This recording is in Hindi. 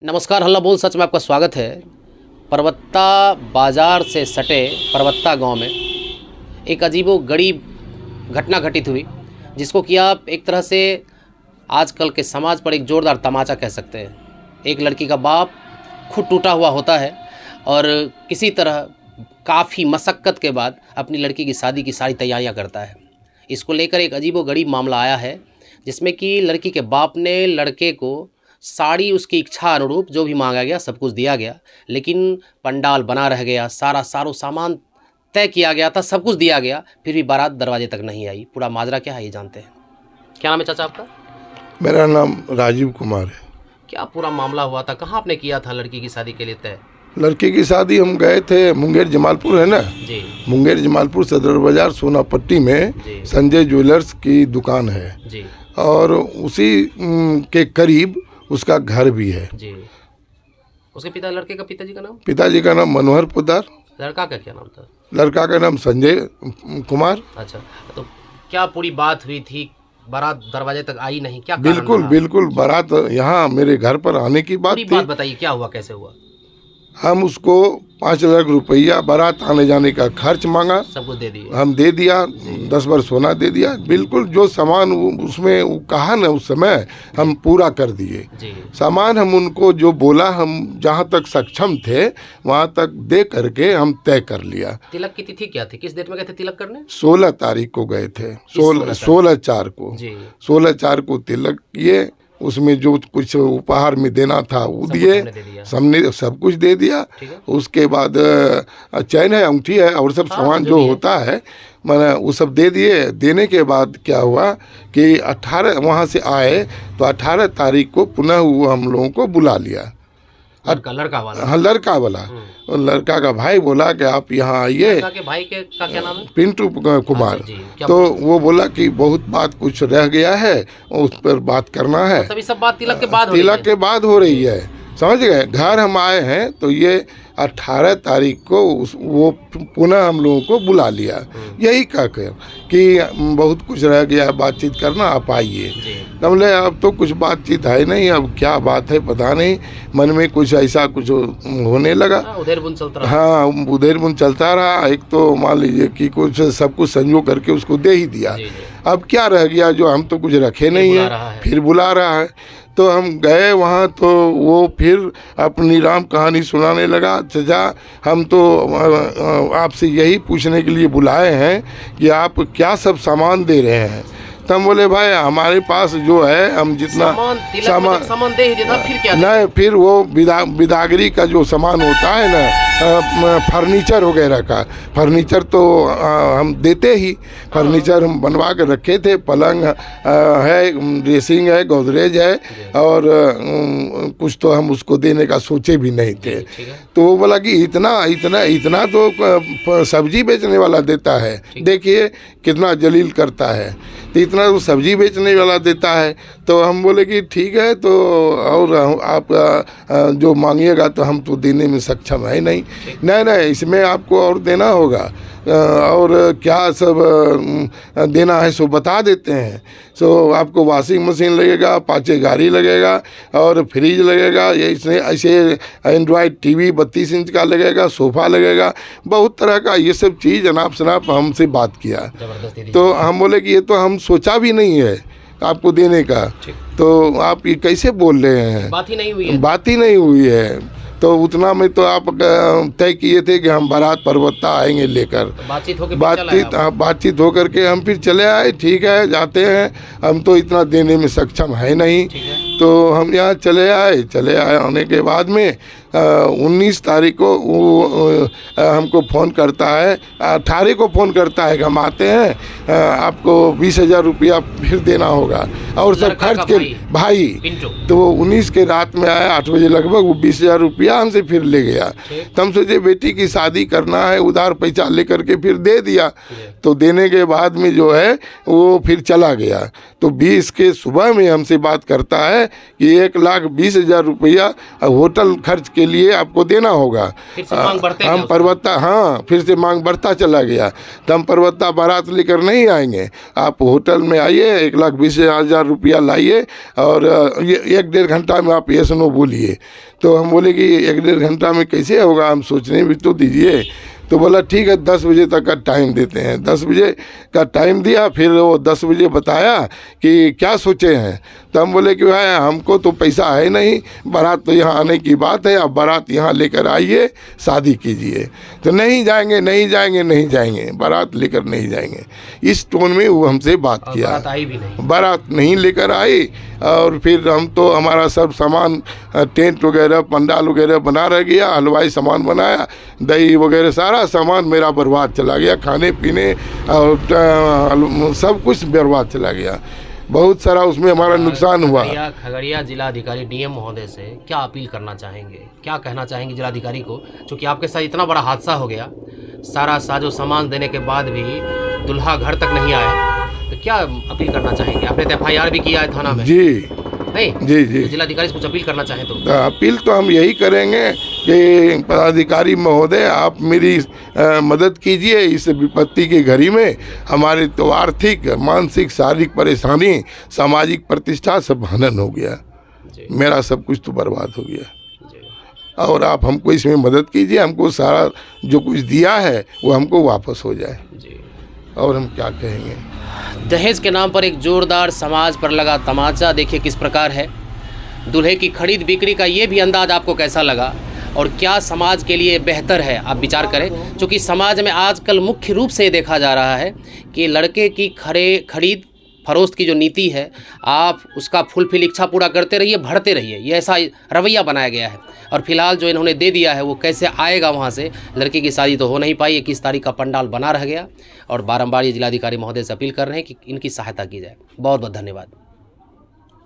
नमस्कार, हल्ला बोल सच में आपका स्वागत है। परबत्ता बाज़ार से सटे परबत्ता गांव में एक अजीबो-गरीब घटना घटित हुई, जिसको कि आप एक तरह से आजकल के समाज पर एक ज़ोरदार तमाचा कह सकते हैं। एक लड़की का बाप खुद टूटा हुआ होता है और किसी तरह काफ़ी मशक्क़त के बाद अपनी लड़की की शादी की सारी तैयारियां करता है। इसको लेकर एक अजीबो-गरीब मामला आया है, जिसमें कि लड़की के बाप ने लड़के को साड़ी उसकी इच्छा अनुरूप जो भी मांगा गया सब कुछ दिया गया, लेकिन पंडाल बना रह गया, सारो सामान तय किया गया था, सब कुछ दिया गया, फिर भी बारात दरवाजे तक नहीं आई। पूरा माजरा क्या है ये जानते हैं। क्या नाम है चाचा आपका? मेरा नाम राजीव कुमार है। क्या पूरा मामला हुआ था, कहाँ आपने किया था लड़की की शादी के लिए तय? लड़की की शादी हम गए थे मुंगेर जमालपुर है ना जी। मुंगेर जमालपुर सदर बाजार सोनापट्टी में जी। संजय ज्वेलर्स की दुकान है जी। और उसी के करीब उसका घर भी है। जी। उसके लड़के का पिताजी का नाम? पिताजी का नाम मनोहर पोद्दार। लड़का का क्या नाम था? लड़का का नाम संजय कुमार। अच्छा, तो क्या पूरी बात हुई थी? बारात दरवाजे तक आई नहीं, क्या कारण बिल्कुल रहा? बिल्कुल बारात यहाँ मेरे घर पर आने की बात पूरी थी। बात बताइए, क्या हुआ, कैसे हुआ? हम उसको 5 लाख रुपया बारात आने जाने का खर्च मांगा, सब कुछ दे दिए। हम दे दिया, 10 बार सोना दे दिया, बिल्कुल जो सामान उसमें वो कहा ना उस समय हम पूरा कर दिए। जी। सामान हम उनको जो बोला हम जहाँ तक सक्षम थे वहाँ तक दे करके हम तय कर लिया। तिलक की तिथि क्या थी, किस डेट में गए थे तिलक करने? 16 तारीख को गए थे, 16/4 को। जी। 16/4 को तिलक किए, उसमें जो कुछ उपहार में देना था वो दिए, हमने सब कुछ दे दिया। उसके बाद चैन है, अंगूठी है और सब सामान जो होता है मैंने वो सब दे दिए। देने के बाद क्या हुआ कि 18 वहाँ से आए तो 18 तारीख को पुनः वो हम लोगों को बुला लिया। लड़का वाला? हाँ, लड़का वाला। और लड़का का भाई बोला कि आप यहाँ आइए। लड़का के भाई का क्या नाम है? पिंटू कुमार। अच्छा, तो वो बोला कि बहुत बात कुछ रह गया है, उस पर बात करना है। तभी सब बात तिलक के बाद हो रही है, समझ गए। घर हम आए हैं तो ये 18 तारीख को वो पुनः हम लोगों को बुला लिया, यही कहकर कि बहुत कुछ रह गया है बातचीत करना, आप आइए। बोले अब तो कुछ बातचीत है नहीं, अब क्या बात है पता नहीं, मन में कुछ ऐसा कुछ होने लगा। उधेर बुन चलता रहा। हाँ, उधेर बुन चलता रहा। एक तो मान लीजिए कि कुछ सब कुछ संजो करके उसको दे ही दिया। अब क्या रह गया जो हम तो कुछ रखे नहीं है, फिर बुला रहा है। तो हम गए वहाँ तो वो फिर अपनी राम कहानी सुनाने लगा। चाचा हम तो आपसे यही पूछने के लिए बुलाए हैं कि आप क्या सब सामान दे रहे हैं। तब बोले भाई हमारे पास जो है हम जितना सामान दे ही देता, फिर क्या? नहीं, फिर वो बिदागरी का जो सामान होता है ना, फर्नीचर वगैरह का, फर्नीचर तो हम देते ही। फर्नीचर हम बनवा के रखे थे, पलंग है, ड्रेसिंग है, गोदरेज है और कुछ तो हम उसको देने का सोचे भी नहीं थे। तो वो बोला कि इतना तो सब्जी बेचने वाला देता है, देखिए कितना जलील करता है, तो इतना तो सब्जी बेचने वाला देता है। तो हम बोले कि ठीक है, तो और आप जो मांगिएगा तो हम तो देने में सक्षम है नहीं। नहीं, इसमें आपको और देना होगा और क्या सब देना है सो बता देते हैं। सो आपको वॉशिंग मशीन लगेगा, 5 गाड़ी लगेगा और फ्रिज लगेगा, ये इसमें ऐसे एंड्रॉयड टीवी 32 इंच का लगेगा, सोफ़ा लगेगा, बहुत तरह का ये सब चीज़ अनाप शनाप हमसे बात किया। तो हम बोले कि ये तो हम सोचा भी नहीं है आपको देने का, तो आप ये कैसे बोल रहे हैं? बात ही नहीं हुई है। तो उतना में तो आप तय किए थे कि हम बारात परबत्ता आएंगे लेकर। बातचीत होकर के हम फिर चले आए। ठीक है, जाते हैं, हम तो इतना देने में सक्षम है नहीं। तो हम यहाँ चले आए। आने के बाद में 19 तारीख को वो हमको फ़ोन करता है, 18 को फ़ोन करता है कि हम आते हैं, आपको 20,000 रुपया फिर देना होगा और सब खर्च के भाई। तो वो 19 के रात में आया, 8 बजे लगभग, वो 20,000 रुपया हमसे फिर ले गया। तो हम सोचे बेटी की शादी करना है, उधार पैसा लेकर के फिर दे दिया। तो देने के बाद में जो है वो फिर चला गया। तो 20 के सुबह में हमसे बात करता है कि 1,20,000 रुपया होटल खर्च के लिए आपको देना होगा। फिर से मांग बढ़ते हम गए परवत्ता, हाँ फिर से मांग बढ़ता चला गया। तो हम परवत्ता बारात लेकर नहीं आएंगे, आप होटल में आइए, 1,20,000 रुपया लाइए और ये 1-1.5 घंटा में आप यस नो बोलिए। तो हम बोले कि 1-1.5 घंटा में कैसे होगा, हम सोचने भी तो दीजिए। तो बोला ठीक है 10 बजे तक का टाइम देते हैं। 10 बजे का टाइम दिया, फिर वो 10 बजे बताया कि क्या सोचे हैं। तो हम बोले कि भाई हमको तो पैसा है नहीं, बारात तो यहाँ आने की बात है, अब बारात यहाँ लेकर आइए, शादी कीजिए। तो नहीं जाएंगे, नहीं जाएंगे, नहीं जाएंगे, बारात लेकर नहीं जाएंगे, इस टोन में वो हमसे बात किया। बारात आई भी नहीं, बारात नहीं लेकर आई। और फिर हम तो हमारा सब सामान, टेंट वगैरह, पंडाल वगैरह बना रह गया, हलवाई सामान बनाया, दही वगैरह सारा सामान मेरा बर्बाद चला गया, खाने पीने और सब कुछ बर्बाद चला गया, बहुत सारा उसमें हमारा नुकसान हुआ। खगड़िया जिलाधिकारी डीएम महोदय से क्या अपील करना चाहेंगे, क्या कहना चाहेंगे जिलाधिकारी को, क्योंकि आपके साथ इतना बड़ा हादसा हो गया, सारा साजो सामान देने के बाद भी दुल्हा घर तक नहीं आया, तो क्या अपील करना चाहेंगे? आपने तो FIR भी किया है थाना में। जी नहीं जी जी, तो जिलाधिकारी से कुछ अपील करना चाहें तो? अपील तो हम यही करेंगे कि पदाधिकारी महोदय आप मेरी मदद कीजिए इस विपत्ति की घड़ी में। हमारे तो आर्थिक, मानसिक, शारीरिक परेशानी, सामाजिक प्रतिष्ठा सब हनन हो गया, मेरा सब कुछ तो बर्बाद हो गया। और आप हमको इसमें मदद कीजिए, हमको सारा जो कुछ दिया है वो हमको वापस हो जाए। और हम क्या कहेंगे। दहेज के नाम पर एक जोरदार समाज पर लगा तमाचा देखिए किस प्रकार है। दूल्हे की खरीद बिक्री का ये भी अंदाज आपको कैसा लगा और क्या समाज के लिए बेहतर है, आप विचार करें। क्योंकि समाज में आजकल मुख्य रूप से ये देखा जा रहा है कि लड़के की खरीद फरोख्त की जो नीति है, आप उसका फुलफिल इच्छा पूरा करते रहिए, बढ़ते रहिए, ये ऐसा रवैया बनाया गया है। और फिलहाल जो इन्होंने दे दिया है वो कैसे आएगा वहाँ से, लड़की की शादी तो हो नहीं पाई, 21 तारीख का पंडाल बना रह गया। और बारंबार ये जिलाधिकारी महोदय से अपील कर रहे हैं कि इनकी सहायता की जाए। बहुत बहुत धन्यवाद।